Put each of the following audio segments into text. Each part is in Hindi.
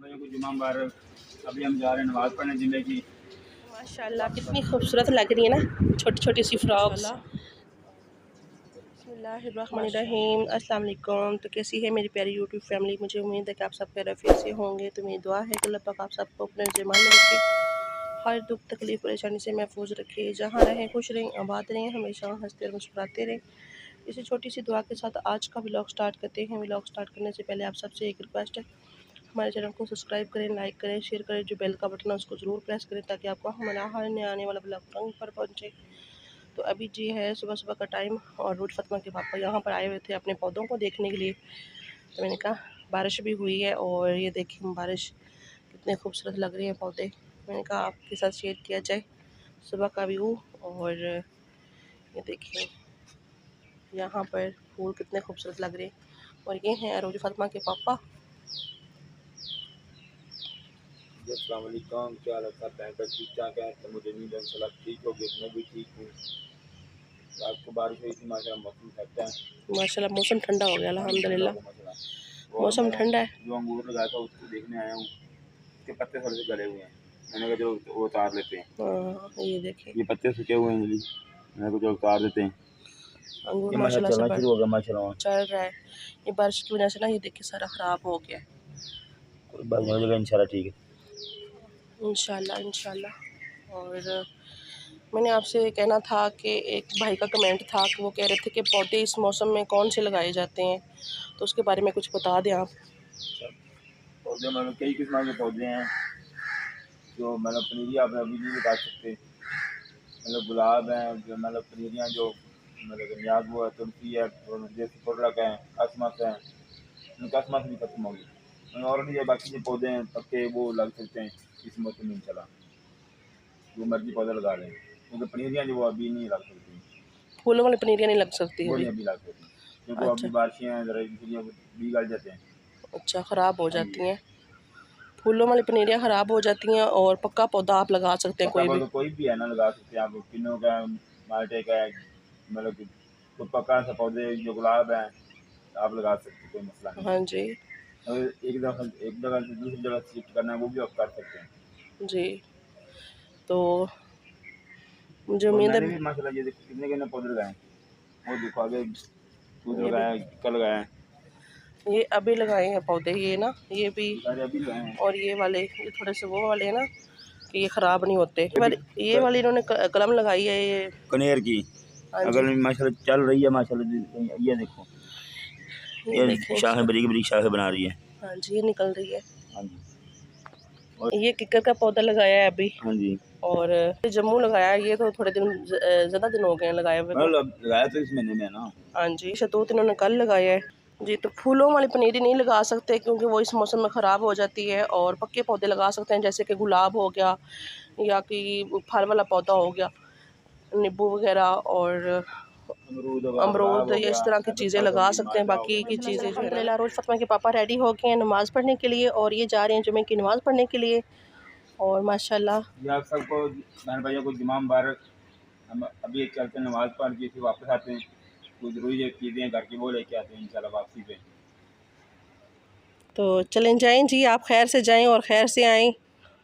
भाइयों को जुम्मा मुबारक। अभी हम जा रहे हैं नमाज़ पढ़ने जुम्मे की। माशाल्लाह कितनी खूबसूरत लग रही है ना, छोटी छोटी सी फ्रॉक्स। बिस्मिल्लाहिर्रहमानिर्रहीम। अस्सलाम वालेकुम। तो कैसी है मेरी प्यारी यूट्यूब फैमिली? मुझे उम्मीद है कि आप सब खैरियत से होंगे। तो मेरी दुआ है कि अल्लाह पाक आप सबको अपने ज़िम्मा में रखे, हर दुख तकलीफ़ परेशानी से महफूज रखे, जहाँ रहें खुश रहें, आबाद रहें, हमेशा हंसते और मुस्कुराते रहें। इसी छोटी सी दुआ के साथ आज का व्लॉग स्टार्ट करते हैं। व्लॉग स्टार्ट करने से पहले आप सबसे एक रिक्वेस्ट है, हमारे चैनल को सब्सक्राइब करें, लाइक करें, शेयर करें, जो बेल का बटन है उसको ज़रूर प्रेस करें ताकि आपको हमारा हर नया आने वाला ब्लॉग टाइम पर पहुँचे। तो अभी जी है सुबह सुबह का टाइम और रोज फतमा के पापा यहाँ पर आए हुए थे अपने पौधों को देखने के लिए। तो मैंने कहा बारिश भी हुई है और ये देखिए बारिश कितने खूबसूरत लग रही है पौधे। मैंने कहा आपके साथ शेयर किया जाए सुबह का व्यू। और ये देखिए यहाँ पर फूल कितने खूबसूरत लग रहे हैं। और ये हैं रोज फतमा के पापा। अस्सलाम वालेकुम, क्या हाल है? सब भयंकर ठीक ठाक है। तो मुझे नींद इंशाल्लाह ठीक होगी, मैं भी ठीक हूँ। रात को बारिश हुई थी, माशाल्लाह मौसम ठंडा है। माशाल्लाह मौसम ठंडा हो गया ठंडा हो अल्हम्दुलिल्लाह। गया माशाल्लाह। और मौसम मैं ठंडा है। जो अंगूर लगाया था उसको देखने आया हूँ, उसके पत्ते थोड़े से गले हुए हैं। मैंने कहा जो वो उतार लेते हैं। हाँ ये देखिए ये पत्ते सूखे हुए हैं, मैंने कहा जो उतार देते हैं। अंगूर ये माशाल्लाह माशाल्लाह से चलना शुरू हो गया माशाल्लाह। चल रहा है। ये बारिश की वजह से ना ये देखिए सारा ख़राब हो गया है। कोई बात नहीं, हो जाएगा इंशाल्लाह ठीक है। इंशाल्लाह इंशाल्लाह। और मैंने आपसे कहना था कि एक भाई का कमेंट था कि वो कह रहे थे कि पौधे इस मौसम में कौन से लगाए जाते हैं, तो उसके बारे में कुछ बता दें आप। पौधे मतलब कई किस्म के पौधे हैं जो मतलब पनीरी आप अभी नहीं लगा सकते। मतलब गुलाब हैं जो मतलब पनीरियाँ जो मतलब नियाज वो है, तुलसी है, और जैसे फुर्रक है, कसमस है। कसमस भी खत्म होगी मतलब। और भी ये बाकी जो पौधे हैं पक्के वो लग सकते हैं इस मौसम में इंशाल्लाह। जो मर्जी पौधे लगा लें, क्योंकि पनीरियाँ जो वो अभी नहीं लग सकती, फूलों वाली पनीरियाँ नहीं लग सकती वो अभी। नहीं अभी लग सकती, क्योंकि अच्छा अभी बारिशें हैं ज़रा, इसलिए भी गल जाते हैं। अच्छा, ख़राब हो हाँ जी, जाती हैं फूलों वाली पनीरियाँ, ख़राब हो जाती हैं। और पक्का पौधा आप लगा सकते हैं पक्का कोई भी। पौधा कोई भी है ना लगा सकते हैं आप। किन्नों का, माल्टे का है, मतलब कि कोई पक्का सा पौधे जो गुलाब है आप लगा सकते हैं, कोई मसला नहीं हाँ है। जी अगर एक जगह से दूसरी जगह शिफ्ट करना है वो भी आप कर सकते हैं। जी। तो मुझे और उम्मीद है मैंने भी माशाल्लाह ये देखो कितने कितने पौधे लगाए हैं। वो देखो आगे दूध ये भी, लगाया है, कल लगाया है, ये अभी लगाए हैं पौधे ये ना, ये भी। ये सारे अभी लगाए हैं। और ये वाले ये थोड़े से वो वाले हैं ना कि ये ख़राब नहीं होते। ये भी ये वाली इन्होंने कलम लगाई है ये। कनेर की हाँ अगर जी माशाल्लाह चल रही है माशाल्लाह। ये देखो ये ये देखें शाखें इसका। बरीक बरीक शाखें बना रही है। हाँ जी ये निकल रही है। हाँ जी। और ये किक्कर का पौधा लगाया है अभी। हाँ जी, और जम्मू लगाया है, ये तो थोड़े दिन ज़्यादा दिन हो गए हैं लगाए हुए को। मतलब अब लगाया तो इस महीने में है ना। हाँ जी शतूत इन्होंने कल लगाया है जी। तो फूलों वाली पनीरी नहीं लगा सकते क्योंकि वो इस मौसम में ख़राब हो जाती है। और पक्के पौधे लगा सकते हैं जैसे कि गुलाब हो गया या कि फल वाला पौधा हो गया, नींबू वगैरह और अमरूद हो गया, गुलाब अमरूद, हो ये इस गया, तरह की या फिर चीज़ें फल लगा सब्जी सकते हैं। माल्टा हो बाकी गया, की नींबू चीज़ें हो जो है गया। ना, रोज़ फतमा के पापा रेडी हो गए हैं नमाज़ पढ़ने के लिए और ये जा रहे हैं जुमे की नमाज़ पढ़ने के लिए। और माशाल्लाह जी आप सबको बहन भाइयों को जुम्मा मुबारक। हम अभी चलते हैं नमाज़ पढ़ के फिर वापस आते हैं। कुछ ज़रूरी चीज़ें घर की वो लेके आते हैं इंशाल्लाह वापसी पे। तो चलें जाएं जी, आप खैर से जाएं और खैर से आएँ।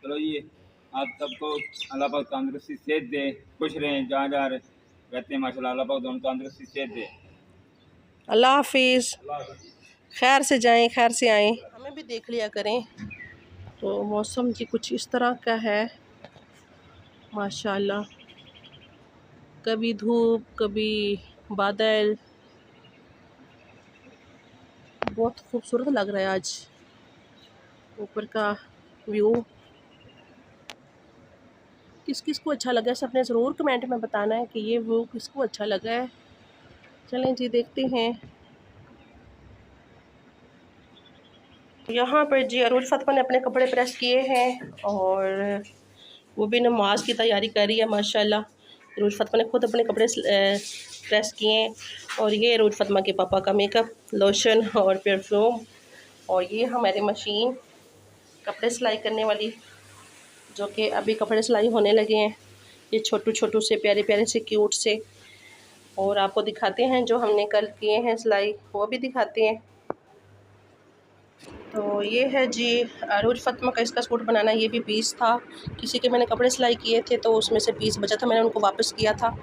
चलो ये आप सबको अल्लाह पाक तंदुरुस्ती सेहत दे, खुश रहें जहाँ जहाँ रहते हैं माशाल्लाह। अल्लाह पाक दोनों तंदुरुस्ती सेहत दे। अल्लाह हाफिज़। अल्लाह हाफ़िज़। खैर से जाएं खैर से आएँ। हमें भी देख लिया करें। तो मौसम जी कुछ इस तरह का है माशाल्लाह, कभी धूप कभी बादल, बहुत खूबसूरत लग रहा है आज ऊपर का व्यू। किस किस को अच्छा लगा है सबने ज़रूर कमेंट में बताना है कि ये व्यू किसको अच्छा लगा है। चलें जी देखते हैं। यहाँ पर जी अरूज फतमा ने अपने कपड़े प्रेस किए हैं और वो भी नमाज की तैयारी कर रही है माशाल्लाह। अरूज फतमा ने खुद अपने कपड़े प्रेस किए हैं। और ये अरूज फतमा के पापा का मेकअप, लोशन और परफ्यूम। और ये हमारी मशीन कपड़े सिलाई करने वाली, जो कि अभी कपड़े सिलाई होने लगे हैं। ये छोटू छोटू से प्यारे प्यारे से क्यूट से। और आपको दिखाते हैं जो हमने कल किए हैं सिलाई, वो भी दिखाते हैं। तो ये है जी अरूज फ़ातिमा का इसका सूट बनाना। ये भी पीस था, किसी के मैंने कपड़े सिलाई किए थे तो उसमें से पीस बचा था, मैंने उनको वापस किया था,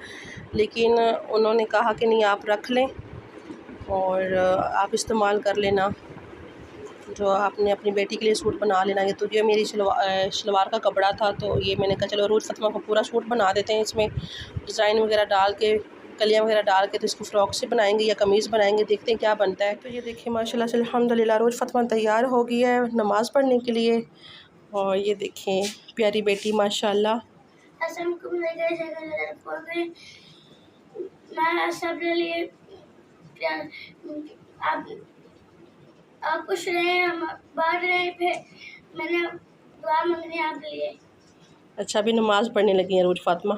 लेकिन उन्होंने कहा कि नहीं आप रख लें और आप इस्तेमाल कर लेना, जो आपने अपनी बेटी के लिए सूट बना लेना। ये तो ये मेरी शलवार का कपड़ा था, तो ये मैंने कहा चलो अरूज फ़ातिमा का पूरा सूट बना देते हैं, इसमें डिज़ाइन वगैरह डाल के, कलियाँ वगैरह डाल के, तो इसको फ़्रॉक से बनाएंगे या कमीज़ बनाएंगे, देखते हैं क्या बनता है। तो ये देखिए माशाल्लाह से अल्हम्दुलिल्लाह अरूज फ़ातिमा तैयार हो गई है नमाज़ पढ़ने के लिए। और ये देखें प्यारी बेटी माशाल्लाह। आप खुश रहें, हम बाहर रहें, फिर मैंने दुआ मांगनी है आपके लिए। अच्छा अभी नमाज़ पढ़ने लगी है अरूज फ़ातिमा।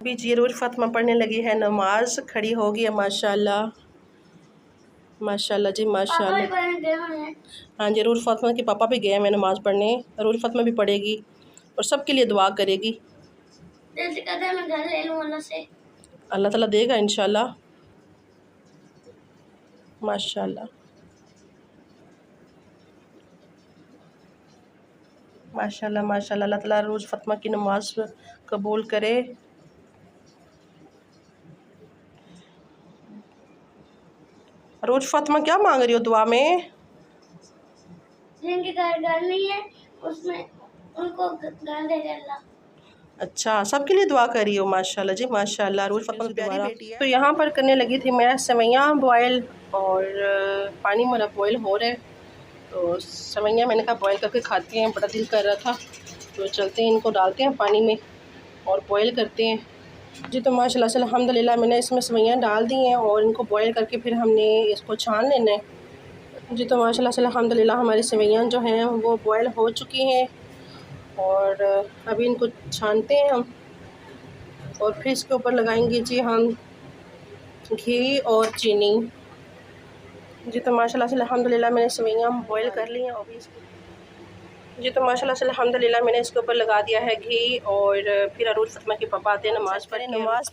अभी जी अरूज फ़ातिमा पढ़ने लगी है नमाज़, खड़ी हो गई है माशाल्लाह माशाल्लाह जी माशाल्लाह। हाँ जी अरूज फ़ातिमा के पापा भी गए हैं नमाज़ पढ़ने, अरूज फ़ातिमा भी पढ़ेगी और सबके लिए दुआ करेगी। दिल से कहता है मैं घर ले लूँ अल्लाह से, अल्लाह ताला देगा इंशाल्लाह माशाल्लाह माशाल्लाह माशाल्लाह। अल्लाह ताला अरूज फ़ातिमा की नमाज़ कबूल करे। अरूज फ़ातिमा क्या मांग रही हो दुआ में? जिनके घर नहीं है उसमें उनको घर दे दे अल्लाह। अच्छा सबके लिए दुआ करी हो माशाल्लाह जी माशाल्लाह। अरूज फ़ातिमा की प्यारी बेटी है। तो यहाँ पर करने लगी थी मैं सेवैयाँ बॉयल, और पानी मेरा बॉयल हो रहा है, तो सेवैयाँ मैंने कहा बॉयल करके खाते हैं, बड़ा दिल कर रहा था, तो चलते हैं इनको डालते हैं पानी में और बॉयल करते हैं जी। तो माशाल्लाह से अल्हम्दुलिल्लाह मैंने इसमें सेवैयाँ डाल दी हैं और इनको बॉयल करके फिर हमने इसको छान लेना है जी। तो माशाल्लाह से अल्हम्दुलिल्लाह हमारी सेवैयाँ जो हैं वो बॉयल हो चुकी हैं और अभी इनको छानते हैं हम, और फिर इसके ऊपर लगाएंगे जी हम घी और चीनी जी। तो माशाल्लाह से अल्हम्दुलिल्लाह मैंने सेवैयाँ बॉयल कर ली हैं अभी जी। तो माशाल्लाह से अल्हम्दुलिल्लाह मैंने इसके ऊपर लगा दिया है घी, और फिर अरूज फ़ातिमा के पापा आते हैं नमाज़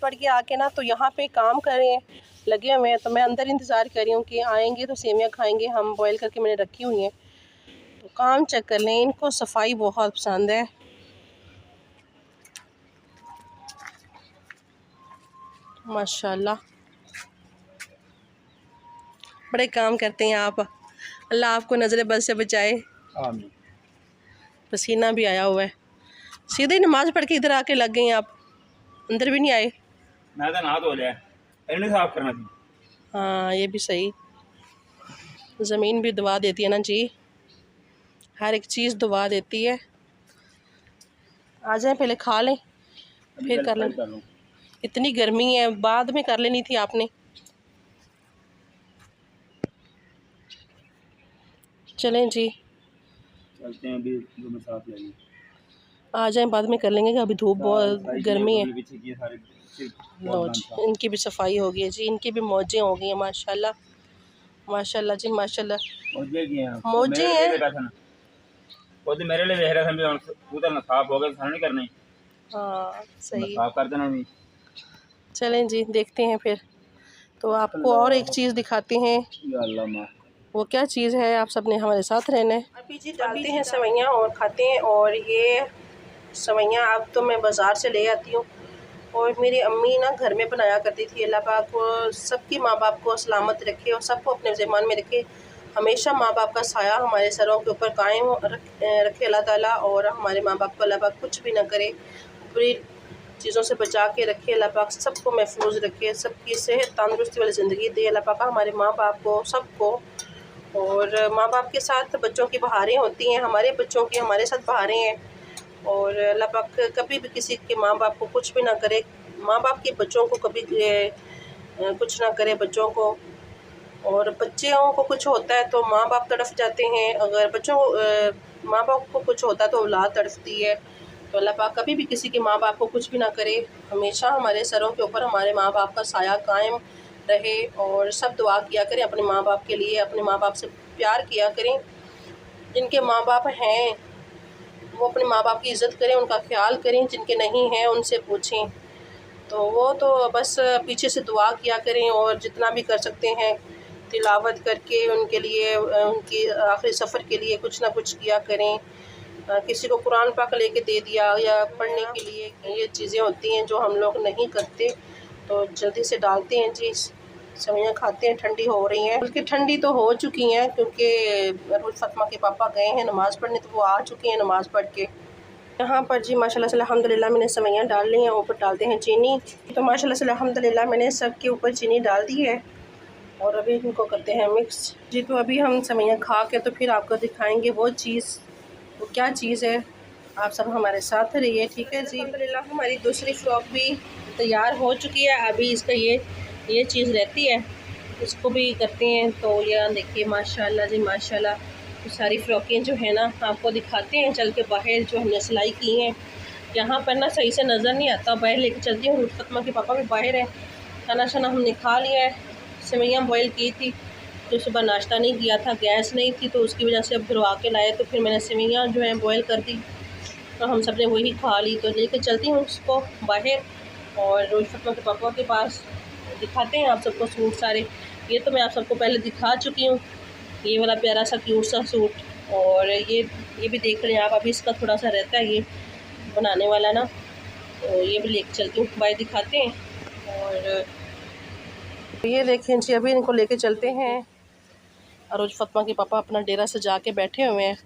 पढ़ के आके ना, तो यहाँ पे काम करें लगे हुए हैं, तो मैं अंदर इंतज़ार कर रही हूँ कि आएंगे तो सेवैयाँ खाएंगे हम, बॉयल करके मैंने रखी हुई हैं। तो काम चेक कर लें, इनको सफाई बहुत पसंद है माशाल्लाह, बड़े काम करते हैं आप, अल्लाह आपको नज़र बद से बचाए। आमीन। पसीना भी आया हुआ है, सीधे नमाज़ पढ़ के इधर आके लग गए हैं आप, अंदर भी नहीं आए। मैं तो नहा धो लिया, इन्हें साफ करना थी। हाँ ये भी सही, ज़मीन भी दुआ देती है ना जी, हर एक चीज़ दुआ देती है। आ जाए पहले खा लें फिर कर लें, इतनी गर्मी है, बाद में कर लेनी थी आपने। चलें जी चलते हैं, अभी जो मैं साफ लगी आ जाएं, बाद में कर लेंगे, अभी धूप बहुत गर्मी है। लो जी इनकी भी सफाई हो गई है जी, इनकी भी मौजें हो गई हैं माशाल्लाह माशाल्लाह जी माशाल्लाह। मौजें हैं ओदी मेरे लिए देख रहा था उधर ना साफ हो गया, नहीं करनी। हाँ सही साफ कर देना भी। चलें जी देखते हैं फिर, तो आपको और एक चीज़ दिखाते हैं, वो क्या चीज़ है, आप सब ने हमारे साथ रहना है। अभी जी डालते हैं सेवैयाँ और खाते हैं। और ये सेवैयाँ अब तो मैं बाज़ार से ले आती हूँ, और मेरी अम्मी ना घर में बनाया करती थी। अल्लाह पाक को सबकी माँ बाप को सलामत रखे और सबको अपने ज़मान में रखे, हमेशा माँ बाप का साया हमारे सरों के ऊपर कायम रखे अल्लाह ताला, और हमारे माँ बाप को अल्लाह पाक कुछ भी ना करे, बुरी चीज़ों से बचा के रखे अल्लाह पाक, सबको महफूज रखे, सबकी सेहत तंदुरुस्ती वाली ज़िंदगी दे अल्लाह पाक हमारे माँ बाप को सबको। और माँ बाप के साथ बच्चों की बहारें होती हैं, हमारे बच्चों की हमारे साथ बहारें हैं, और अल्लाह पाक कभी भी किसी के माँ बाप को कुछ भी ना करे, माँ बाप के बच्चों को कभी कुछ ना करे बच्चों को। और बच्चों को कुछ होता है तो माँ बाप तड़फ जाते हैं, अगर बच्चों माँ बाप को कुछ होता है तो औलाद तड़फती है। तो अल्लाह पाक कभी भी किसी के माँ बाप को कुछ भी ना करे, हमेशा हमारे सरों के ऊपर हमारे माँ बाप का साया कायम रहे, और सब दुआ किया करें अपने माँ बाप के लिए, अपने माँ बाप से प्यार किया करें। जिनके माँ बाप हैं वो अपने माँ बाप की इज़्ज़त करें, उनका ख्याल करें, जिनके नहीं हैं उनसे पूछें। तो वो तो बस पीछे से दुआ किया करें, और जितना भी कर सकते हैं तिलावत करके उनके लिए उनकी आखिरी सफ़र के लिए कुछ ना कुछ किया करें। किसी को कुरान पाक लेके दे दिया या पढ़ने के लिए, ये चीज़ें होती हैं जो हम लोग नहीं करते। तो जल्दी से डालते हैं जी, सेवइयाँ खाते हैं। ठंडी हो रही हैं, बल्कि ठंडी तो हो चुकी हैं क्योंकि रोज़ फ़ातिमा के पापा गए हैं नमाज़ पढ़ने, तो वो आ चुके हैं नमाज़ पढ़ के। यहाँ पर जी माशाल्लाह से अल्हम्दुलिल्लाह मैंने सेवइयाँ डाल ली हैं। ऊपर डालते हैं चीनी। तो माशाल्लाह से अल्हम्दुलिल्लाह मैंने सब के ऊपर चीनी डाल दी है और अभी इनको करते हैं मिक्स जी। तो अभी हम सेवइयाँ खा के तो फिर आपको दिखाएंगे वो चीज़, वो क्या चीज़ है। आप सब हमारे साथ रहिए, ठीक है जी। अल्हम्दुलिल्लाह हमारी दूसरी फ्रॉक भी तैयार हो चुकी है। अभी इसका ये चीज़ रहती है, इसको भी करते हैं। तो ये देखिए माशाल्लाह जी माशाल्लाह, तो सारी फ़्रॉकें जो है ना आपको दिखाते हैं चल के बाहर, जो हमने सिलाई की हैं। यहाँ पर ना सही से नज़र नहीं आता, बाहर लेके चलती हूँ। फ़ातिमा के पापा भी बाहर हैं। खाना शाना हमने खा लिया है। सेवइयाँ बॉयल की थी, तो सुबह नाश्ता नहीं किया था, गैस नहीं थी, तो उसकी वजह से अब भिगवा के लाए। तो फिर मैंने सेवइयाँ जो है बॉयल कर दी, तो हम सब ने वही खा ली। तो लेके चलती हूँ उसको बाहर और रोज़ फ़ातिमा के पापा के पास दिखाते हैं आप सबको सूट सारे। ये तो मैं आप सबको पहले दिखा चुकी हूँ, ये वाला प्यारा सा क्यूट सा सूट। और ये भी देख लें आप, अभी इसका थोड़ा सा रहता है ये बनाने वाला ना, तो ये भी लेके चलती हूँ, बाय दिखाते हैं। और ये देखें जी, अभी इनको लेके चलते हैं। और रोज़ फ़ातिमा के पापा अपना डेरा सजा के बैठे हुए हैं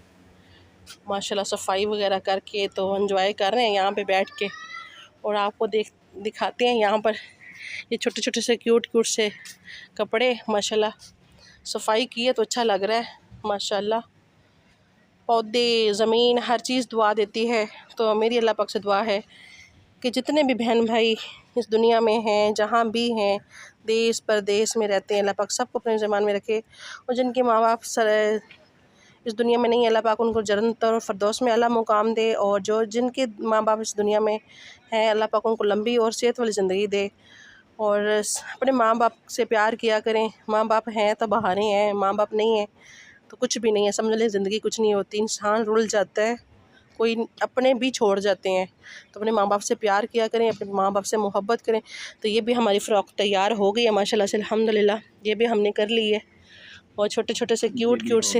माशाल्लाह, सफाई वगैरह करके, तो एंजॉय कर रहे हैं यहाँ पे बैठ के। और आपको दिखाते हैं यहाँ पर ये छोटे छोटे से क्यूट से कपड़े माशाल्लाह, सफाई की है तो अच्छा लग रहा है माशाल्लाह। पौधे, ज़मीन, हर चीज़ दुआ देती है। तो मेरी अल्लाह पाक से दुआ है कि जितने भी बहन भाई इस दुनिया में हैं, जहाँ भी हैं, देश परदेश में रहते हैं, अल्लाह पाक सबको अपने ज़मान में रखे। और जिनके माँ बाप इस दुनिया में नहीं, अल्लाह पाक उनको जन्नत और फिरदौस में अल्लाह मुकाम दे। और जो जिनके माँ बाप इस दुनिया में हैं, अल्लाह पाक उनको लंबी और सेहत वाली ज़िंदगी दे। और अपने माँ बाप से प्यार किया करें। माँ बाप हैं तो बहाने हैं, माँ बाप नहीं हैं तो कुछ भी नहीं है, समझ लें ज़िंदगी कुछ नहीं होती। इंसान रुल जाता है, कोई अपने भी छोड़ जाते हैं। तो अपने माँ बाप से प्यार किया करें, अपने माँ बाप से मोहब्बत करें। तो ये भी हमारी फ़्रॉक तैयार हो गई है माशाल्लाह से अल्हम्दुलिल्लाह, ये भी हमने कर ली है। और छोटे छोटे से क्यूट से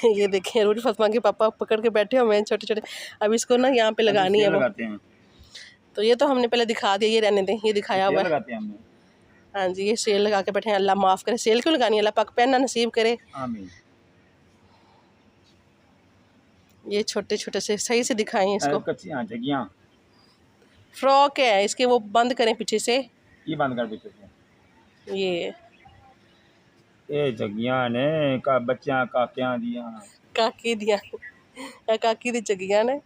ये देखें रोज़ फ़ातिमा के पापा पकड़ के बैठे हुए हैं छोटे छोटे। अब इसको ना यहाँ पे लगानी है वो। तो ये तो हमने पहले दिखा दिया, ये रहने दें, ये दिखाया हुआ है। हाँ जी, ये सेल लगा के बैठे हैं। अल्लाह माफ़ करे, सेल क्यों लगानी है, अल्लाह पाक पहनना नसीब करे, आमीन। ये छोटे छोटे से सही से दिखाएं इसको। फ्रॉक है इसके, वो बंद करें पीछे से, ये बंद कर पीछे से। ये जगियां ने का बच्चा काकियां दिया, काकी दिया, काकी दी जगियां ने,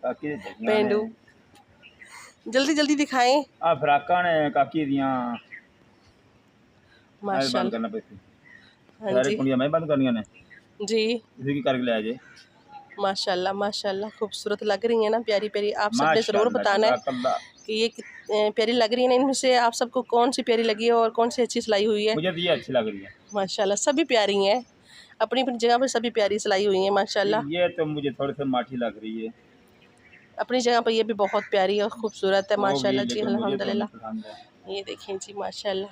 काकी दी जगियां पेंडू। जल्दी जल्दी दिखाएं। आ फ्राका ने काकी दिया माशाल्लाह, बंद करना पैसे। हाँ जी, कुंडियां मैं बंद करनी ने जी, इसी की करके ले आ जाए। माशाल्लाह माशाल्लाह, खूबसूरत लग रही है ना, प्यारी प्यारी। आप सबने ज़रूर बताना है कि ये प्यारी लग रही है ना। इनमें से आप सबको कौन सी प्यारी लगी है और कौन सी अच्छी सिलाई हुई है? मुझे तो ये अच्छी लग रही है माशाल्लाह, सभी प्यारी हैं, अपनी अपनी जगह पर सभी प्यारी सिलाई हुई है माशाल्लाह। ये तो मुझे थोड़ी सी माठी लग रही है, अपनी जगह पर ये भी बहुत प्यारी और खूबसूरत है माशाल्लाह जी तो अल्हम्दुलिल्लाह। ये देखें जी माशाल्लाह।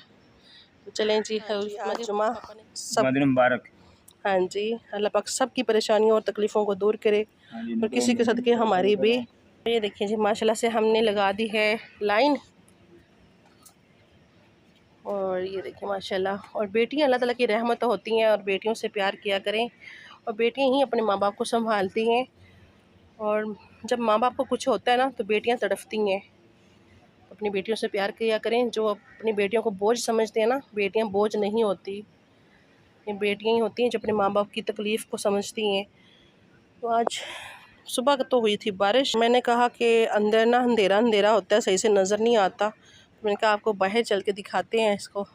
तो चलें जी, आज जुमा सब मुबारक। हाँ जी, अल्लाह पाक सब की परेशानियों और तकलीफ़ों को दूर करे और किसी के सदके हमारी भी। ये देखिए जी माशाल्लाह से हमने लगा दी है लाइन। और ये देखिए माशाल्लाह, और बेटियां अल्लाह ताला की रहमत होती हैं और बेटियों से प्यार किया करें। और बेटियां ही अपने माँ बाप को संभालती हैं। और जब माँ बाप को कुछ होता है ना तो बेटियां तड़फती हैं। अपनी बेटियों से प्यार किया करें। जो अपनी बेटियों को बोझ समझते हैं ना, बेटियां बोझ नहीं होती, ये बेटियां ही होती हैं जो अपने माँ बाप की तकलीफ़ को समझती हैं। तो आज सुबह तो हुई थी बारिश, मैंने कहा कि अंदर ना अंधेरा अंधेरा होता है, सही से नज़र नहीं आता। तो मैंने कहा आपको बाहर चल के दिखाते हैं इसको,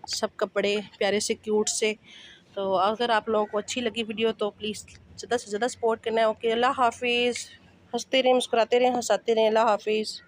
सब कपड़े प्यारे से क्यूट से। तो अगर आप लोगों को अच्छी लगी वीडियो तो प्लीज़ ज़्यादा से ज़्यादा सपोर्ट करना है। ओके, अल्लाह हाफिज़। हंसते रहें, मुस्कुराते रहें, हंसाते रहें। अल्लाह हाफिज़।